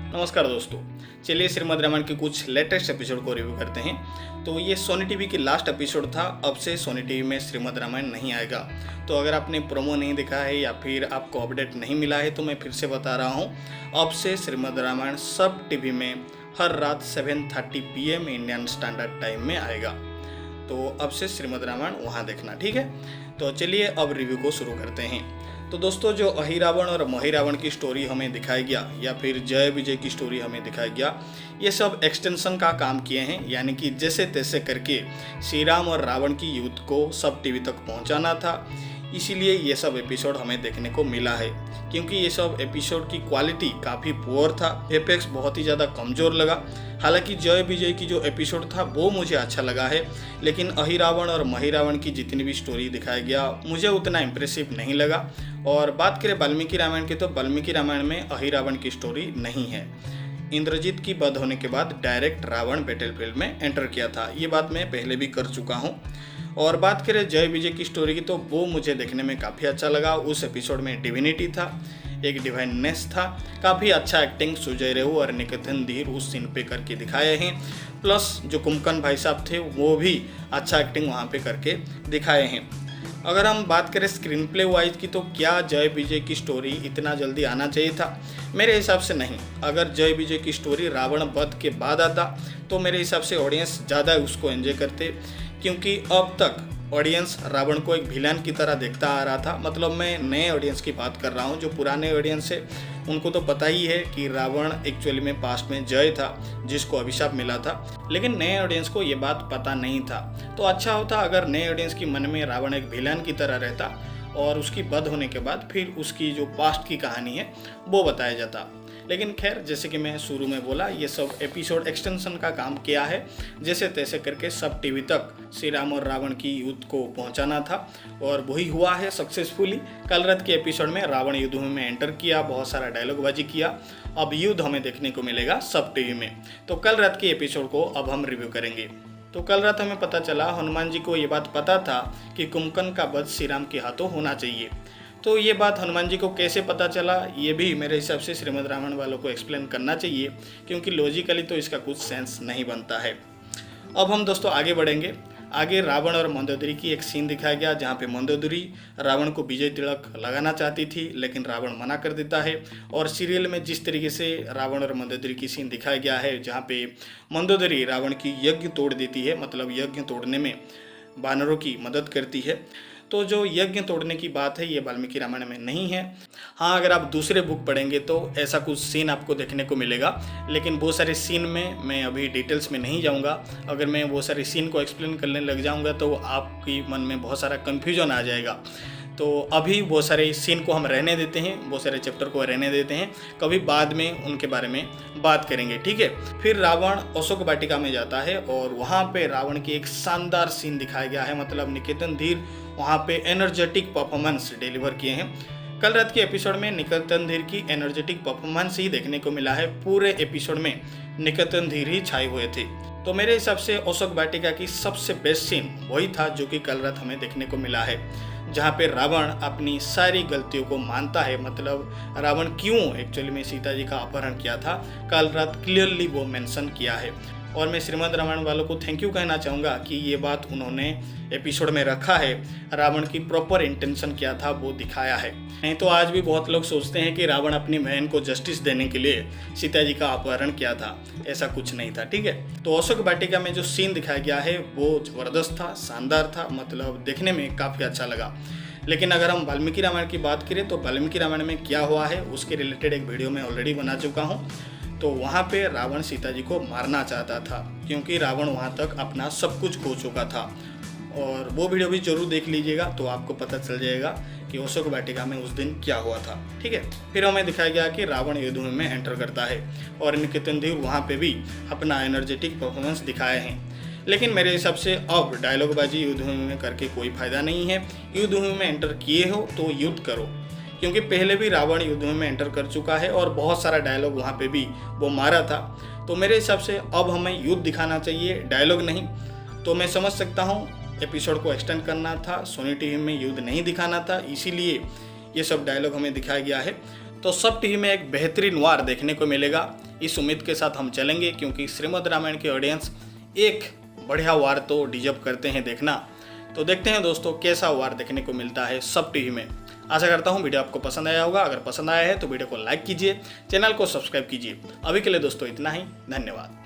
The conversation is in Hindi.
नमस्कार दोस्तों, चलिए श्रीमद् रामायण के कुछ लेटेस्ट एपिसोड को रिव्यू करते हैं। तो ये सोनी टीवी की लास्ट एपिसोड था। अब से सोनी टीवी में श्रीमद् रामायण नहीं आएगा। तो अगर आपने प्रोमो नहीं देखा है या फिर आपको अपडेट नहीं मिला है तो मैं फिर से बता रहा हूँ, अब से श्रीमद् रामायण सब टीवी में हर रात 7:30 PM इंडियन स्टैंडर्ड टाइम में आएगा। तो अब से श्रीमद् रामायण वहाँ देखना, ठीक है। तो चलिए अब रिव्यू को शुरू करते हैं। तो दोस्तों, जो अहिरावण और महिरावण की स्टोरी हमें दिखाया गया या फिर जय विजय की स्टोरी हमें दिखाया गया, ये सब एक्सटेंशन का काम किए हैं। यानी कि जैसे तैसे करके श्री राम और रावण की युद्ध को सब टीवी तक पहुंचाना था, इसीलिए ये सब एपिसोड हमें देखने को मिला है। क्योंकि ये सब एपिसोड की क्वालिटी काफ़ी पुअर था, एपेक्स बहुत ही ज़्यादा कमज़ोर लगा। हालांकि जय विजय की जो एपिसोड था वो मुझे अच्छा लगा है, लेकिन अहिरावण और महिरावण की जितनी भी स्टोरी दिखाया गया मुझे उतना इम्प्रेसिव नहीं लगा। और बात करें वाल्मीकि रामायण की, तो वाल्मीकि रामायण में अहिरावण की स्टोरी नहीं है। इंद्रजीत की वध होने के बाद डायरेक्ट रावण बैटलफील्ड में एंटर किया था, ये बात मैं पहले भी कर चुका हूँ। और बात करें जय विजय की स्टोरी की, तो वो मुझे देखने में काफ़ी अच्छा लगा। उस एपिसोड में डिविनिटी था, एक डिवाइननेस था, काफ़ी अच्छा एक्टिंग सुजय रेहू और निकेतन धीर उस सीन पे करके दिखाए हैं। प्लस जो कुंभकर्ण भाई साहब थे वो भी अच्छा एक्टिंग वहाँ पे करके दिखाए हैं। अगर हम बात करें स्क्रीन प्ले वाइज की, तो क्या जय विजय की स्टोरी इतना जल्दी आना चाहिए था? मेरे हिसाब से नहीं। अगर जय विजय की स्टोरी रावण वध के बाद आता तो मेरे हिसाब से ऑडियंस ज़्यादा उसको एंजॉय करते, क्योंकि अब तक ऑडियंस रावण को एक विलन की तरह देखता आ रहा था। मतलब मैं नए ऑडियंस की बात कर रहा हूँ। जो पुराने ऑडियंस है उनको तो पता ही है कि रावण एक्चुअली में पास्ट में जय था जिसको अभिशाप मिला था, लेकिन नए ऑडियंस को ये बात पता नहीं था। तो अच्छा होता अगर नए ऑडियंस की मन में रावण एक विलन की तरह रहता और उसकी वध होने के बाद फिर उसकी जो पास्ट की कहानी है वो बताया जाता। लेकिन खैर, जैसे कि मैं शुरू में बोला, ये सब एपिसोड एक्सटेंशन का काम किया है। जैसे तैसे करके सब टीवी तक श्री राम और रावण की युद्ध को पहुंचाना था और वही हुआ है सक्सेसफुली। कल रात के एपिसोड में रावण युद्ध में एंटर किया, बहुत सारा डायलॉगबाजी किया। अब युद्ध हमें देखने को मिलेगा सब टीवी में। तो कल रात के एपिसोड को अब हम रिव्यू करेंगे। तो कल रात हमें पता चला, हनुमान जी को ये बात पता था कि कुंभकर्ण का वध श्री राम के हाथों होना चाहिए। तो ये बात हनुमान जी को कैसे पता चला, ये भी मेरे हिसाब से श्रीमद् रामायण वालों को एक्सप्लेन करना चाहिए, क्योंकि लॉजिकली तो इसका कुछ सेंस नहीं बनता है। अब हम दोस्तों आगे बढ़ेंगे। आगे रावण और मंदोदरी की एक सीन दिखाया गया, जहाँ पे मंदोदरी रावण को विजय तिलक लगाना चाहती थी, लेकिन रावण मना कर देता है। और सीरियल में जिस तरीके से रावण और मंदोदरी की सीन दिखाया गया है, जहाँ पे मंदोदरी रावण की यज्ञ तोड़ देती है, मतलब यज्ञ तोड़ने में वानरों की मदद करती है। तो जो यज्ञ तोड़ने की बात है ये वाल्मीकि रामायण में नहीं है। हाँ, अगर आप दूसरे बुक पढ़ेंगे तो ऐसा कुछ सीन आपको देखने को मिलेगा, लेकिन वो सारे सीन में मैं अभी डिटेल्स में नहीं जाऊंगा। अगर मैं वो सारे सीन को एक्सप्लेन करने लग जाऊंगा तो आपकी मन में बहुत सारा कन्फ्यूजन आ जाएगा। तो अभी वो सारे सीन को हम रहने देते हैं, वो सारे चैप्टर को रहने देते हैं, कभी बाद में उनके बारे में बात करेंगे, ठीक है। फिर रावण अशोक वाटिका में जाता है और वहाँ पे रावण की एक शानदार सीन दिखाया गया है। मतलब निकेतन धीर वहाँ पे एनर्जेटिक परफॉर्मेंस डिलीवर किए हैं। कल रात के एपिसोड में निकेतन धीर की एनर्जेटिक परफॉर्मेंस ही देखने को मिला है। पूरे एपिसोड में निकेतन धीर ही छाए हुए थे। तो मेरे हिसाब से अशोक वाटिका की सबसे बेस्ट सीन वही था जो कि कल रात हमें देखने को मिला है, जहाँ पे रावण अपनी सारी गलतियों को मानता है। मतलब रावण क्यों एक्चुअली में सीता जी का अपहरण किया था, कल रात क्लियरली वो मेंशन किया है। और मैं श्रीमद् रामायण वालों को थैंक यू कहना चाहूँगा कि ये बात उन्होंने एपिसोड में रखा है। रावण की प्रॉपर इंटेंशन क्या था वो दिखाया है। नहीं तो आज भी बहुत लोग सोचते हैं कि रावण अपनी बहन को जस्टिस देने के लिए सीता जी का अपहरण किया था, ऐसा कुछ नहीं था, ठीक है। तो अशोक वाटिका में जो सीन दिखाया गया है वो जबरदस्त था, शानदार था, मतलब देखने में काफ़ी अच्छा लगा। लेकिन अगर हम वाल्मीकि रामायण की बात करें तो वाल्मीकि रामायण में क्या हुआ है उसके रिलेटेड एक वीडियो मैं ऑलरेडी बना चुका हूँ। तो वहाँ पे रावण सीता जी को मारना चाहता था, क्योंकि रावण वहाँ तक अपना सब कुछ खो चुका था। और वो वीडियो भी जरूर देख लीजिएगा तो आपको पता चल जाएगा कि अशोक वाटिका में उस दिन क्या हुआ था, ठीक है। फिर हमें दिखाया गया कि रावण युद्ध में एंटर करता है और निकेतन धीर वहाँ पे भी अपना एनर्जेटिक परफॉर्मेंस दिखाए हैं। लेकिन मेरे हिसाब से अब डायलॉगबाजी युद्ध में करके कोई फ़ायदा नहीं है। युद्ध में एंटर किए हो तो युद्ध करो, क्योंकि पहले भी रावण युद्ध में एंटर कर चुका है और बहुत सारा डायलॉग वहाँ पे भी वो मारा था। तो मेरे हिसाब से अब हमें युद्ध दिखाना चाहिए, डायलॉग नहीं। तो मैं समझ सकता हूँ एपिसोड को एक्सटेंड करना था, सोनी टीवी में युद्ध नहीं दिखाना था, इसीलिए ये सब डायलॉग हमें दिखाया गया है। तो सब टीवी में एक बेहतरीन वार देखने को मिलेगा। इस उम्मीद के साथ हम चलेंगे, क्योंकि श्रीमद् रामायण के ऑडियंस एक बढ़िया वार तो डिजर्व करते हैं देखना। तो देखते हैं दोस्तों कैसा वार देखने को मिलता है सब टीवी में। आशा करता हूँ वीडियो आपको पसंद आया होगा। अगर पसंद आया है तो वीडियो को लाइक कीजिए, चैनल को सब्सक्राइब कीजिए। अभी के लिए दोस्तों इतना ही, धन्यवाद।